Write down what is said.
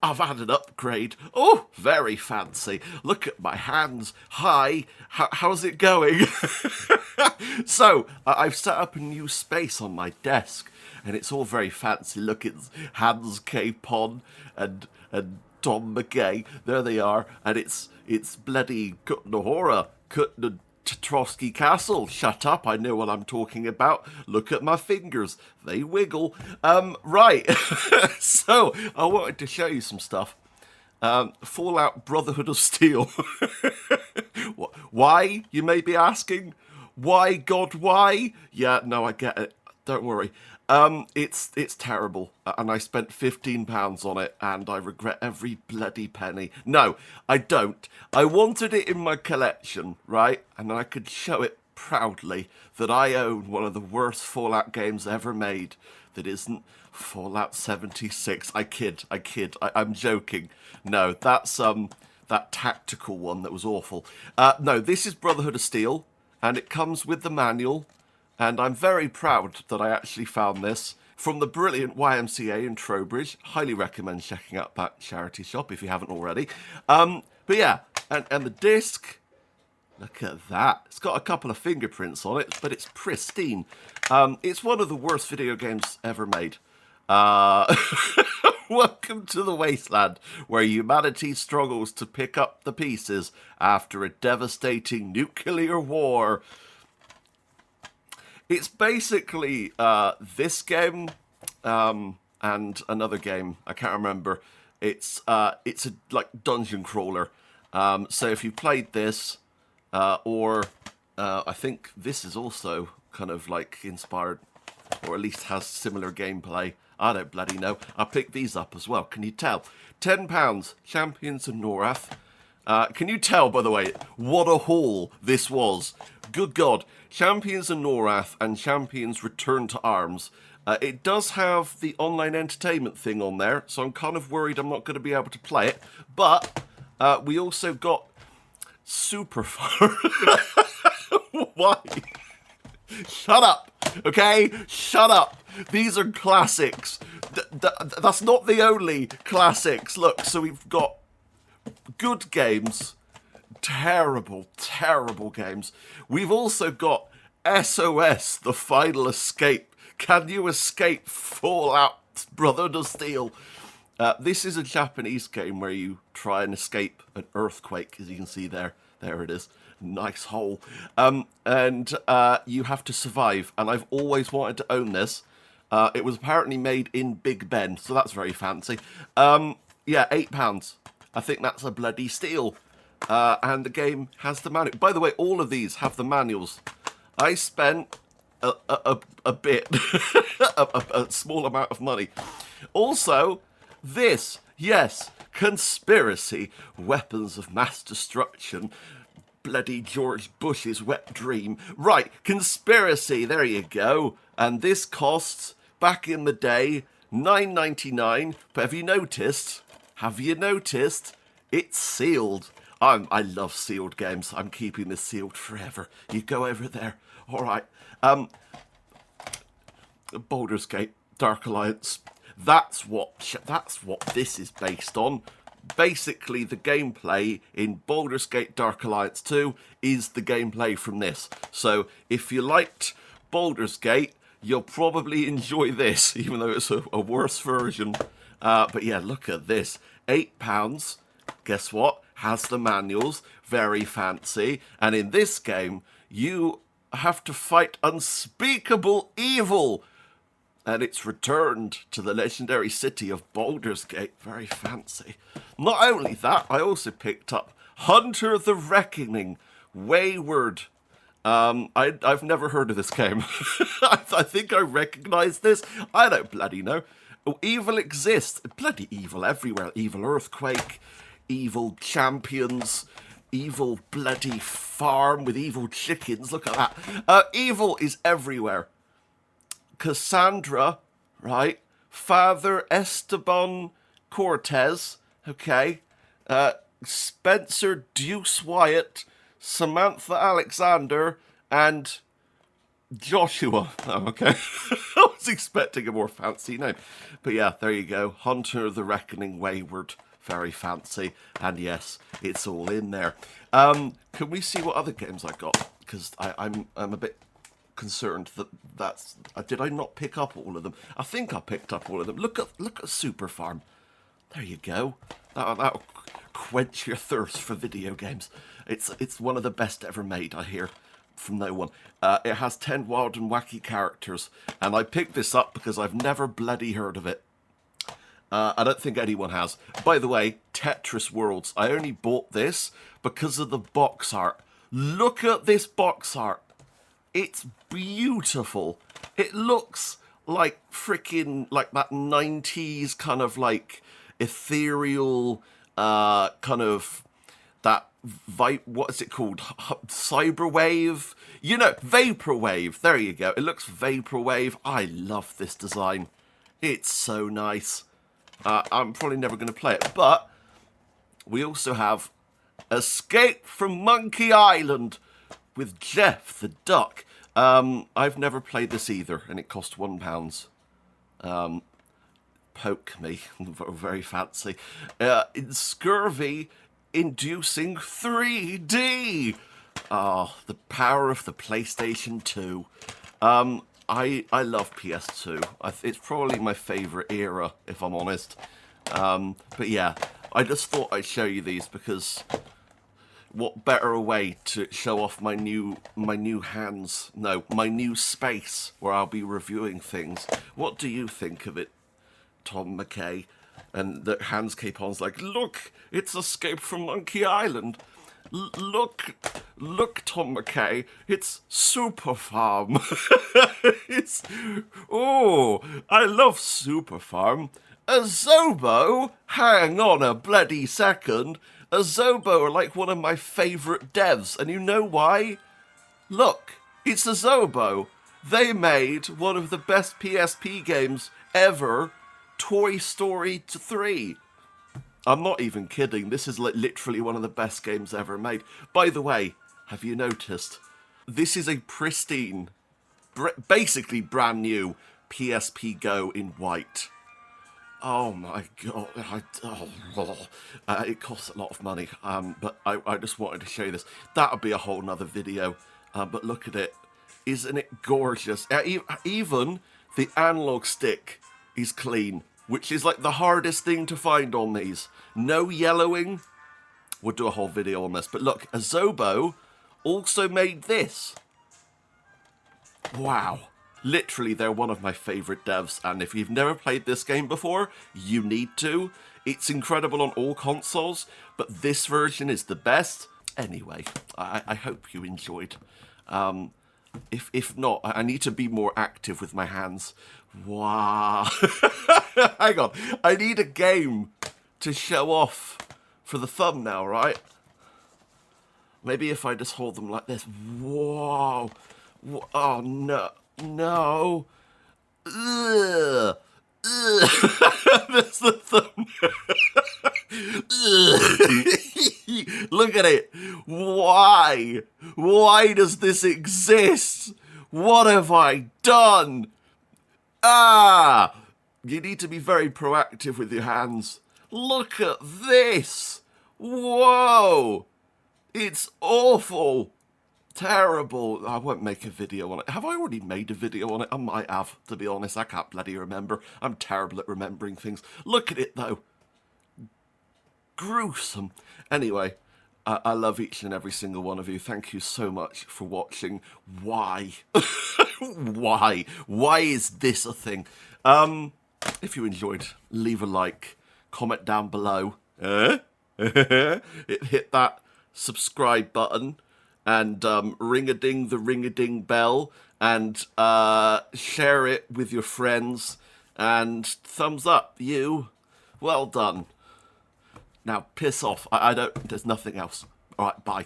I've had an upgrade. Oh, very fancy. Look at my hands. Hi, how's it going? So, I've set up a new space on my desk, and it's all very fancy. Look, it's Hans K. Pon and Tom McGay. There they are, and it's bloody Kutnahora, Kutna Trotsky Castle. Shut up, I know what I'm talking about. Look at my fingers. They wiggle. Right. So, I wanted to show you some stuff. Fallout Brotherhood of Steel. Why, you may be asking? Why, God, why? Yeah, no, I get it. Don't worry. It's terrible, and I spent £15 on it, and I regret every bloody penny. No, I don't. I wanted it in my collection, right? And I could show it proudly that I own one of the worst Fallout games ever made. That isn't Fallout 76. I kid. I'm joking. No, that's that tactical one that was awful. No, this is Brotherhood of Steel, and it comes with the manual. And I'm very proud that I actually found this from the brilliant YMCA in Trowbridge. Highly recommend checking out that charity shop if you haven't already. But yeah, and the disc, look at that. It's got a couple of fingerprints on it, but it's pristine. It's one of the worst video games ever made. Welcome to the wasteland, where humanity struggles to pick up the pieces after a devastating nuclear war. It's basically this game and another game. I can't remember. It's a like dungeon crawler. So if you played this, or I think this is also kind of like inspired, or at least has similar gameplay. I don't bloody know. I picked these up as well. Can you tell? £10. Champions of Norath. Can you tell, by the way, what a haul this was? Good God. Champions of Norath and Champions Return to Arms. It does have the online entertainment thing on there, so I'm kind of worried I'm not going to be able to play it. But we also got Super Far. Why? Shut up, okay? Shut up. These are classics. That's not the only classics. Look, so we've got good games, terrible games. We've also got SOS, The Final Escape. Can you escape Fallout Brotherhood of Steel? This is a Japanese game where you try and escape an earthquake, as you can see there. There it is. Nice hole. And you have to survive. And I've always wanted to own this. It was apparently made in Big Ben, so that's very fancy. Yeah, £8. I think that's a bloody steal. And the game has the manual. By the way, all of these have the manuals. I spent a bit, a small amount of money. Also, this, yes, conspiracy, weapons of mass destruction, bloody George Bush's wet dream. Right, conspiracy, there you go. And this costs, back in the day, $9.99. But have you noticed? It's sealed. I love sealed games. I'm keeping this sealed forever. You go over there. All right. Baldur's Gate, Dark Alliance. That's what this is based on. Basically, the gameplay in Baldur's Gate Dark Alliance 2 is the gameplay from this. So, if you liked Baldur's Gate, you'll probably enjoy this, even though it's a worse version. But yeah, look at this. £8. Guess what? Has the manuals. Very fancy. And in this game, you have to fight unspeakable evil. And it's returned to the legendary city of Baldur's Gate. Very fancy. Not only that, I also picked up Hunter the Reckoning, Wayward. I've never heard of this game. I think I recognise this. I don't bloody know. Oh, evil exists. Bloody evil everywhere. Evil earthquake, evil champions, evil bloody farm with evil chickens. Look at that. Evil is everywhere. Cassandra, right? Father Esteban Cortez, okay? Spencer Deuce Wyatt, Samantha Alexander, and Joshua. Oh, okay. I was expecting a more fancy name. But yeah, there you go. Hunter of the Reckoning Wayward. Very fancy. And yes, it's all in there. Can we see what other games I got? Because I'm a bit concerned that's... did I not pick up all of them? I think I picked up all of them. Look at Super Farm. There you go. That'll quench your thirst for video games. It's one of the best ever made, I hear. From no one. It has 10 wild and wacky characters, and I picked this up because I've never bloody heard of it. I don't think anyone has. By the way, Tetris Worlds. I only bought this because of the box art. Look at this box art. It's beautiful. It looks like freaking like that 90s kind of like ethereal kind of that what is it called? Cyberwave? You know, Vaporwave. There you go. It looks Vaporwave. I love this design. It's so nice. I'm probably never going to play it, but we also have Escape from Monkey Island with Jeff the Duck. I've never played this either, and it cost £1. Poke me. Very fancy. In scurvy inducing 3D. Oh, the power of the PlayStation 2. I love PS2. It's probably my favourite era, if I'm honest. But yeah, I just thought I'd show you these because what better way to show off my new hands? No, my new space where I'll be reviewing things. What do you think of it, Tom McKay? And the Handscape-On's like, look, it's Escape from Monkey Island. Look, Tom McKay, it's Super Farm. Oh, I love Super Farm. Asobo, hang on a bloody second. Asobo are like one of my favourite devs, and you know why? Look, it's Asobo. They made one of the best PSP games ever, Toy Story 3. I'm not even kidding. This is like literally one of the best games ever made. By the way, have you noticed? This is a pristine, basically brand new PSP Go in white. Oh my god. It costs a lot of money. But I just wanted to show you this. That would be a whole nother video. But look at it. Isn't it gorgeous? Even the analog stick is clean, which is like the hardest thing to find on these. No yellowing. We'll do a whole video on this. But look, Asobo also made this. Wow. Literally, they're one of my favourite devs. And if you've never played this game before, you need to. It's incredible on all consoles, but this version is the best. Anyway, I hope you enjoyed. If not, I need to be more active with my hands. Wow. Hang on. I need a game to show off for the thumbnail, right? Maybe if I just hold them like this. Whoa. Oh, no. No. Ugh. Ugh. That's the thumbnail. Look at it. Why? Why does this exist? What have I done? Ah! You need to be very proactive with your hands. Look at this. Whoa. It's awful. Terrible. I won't make a video on it. Have I already made a video on it? I might have, to be honest. I can't bloody remember. I'm terrible at remembering things. Look at it, though. Gruesome. Anyway, I love each and every single one of you. Thank you so much for watching. Why? Why? Why is this a thing? If you enjoyed, leave a like. Comment down below. Hit that subscribe button. And ring-a-ding the ring-a-ding bell, and share it with your friends, and thumbs up, you. Well done. Now, piss off. I don't, there's nothing else. All right, bye.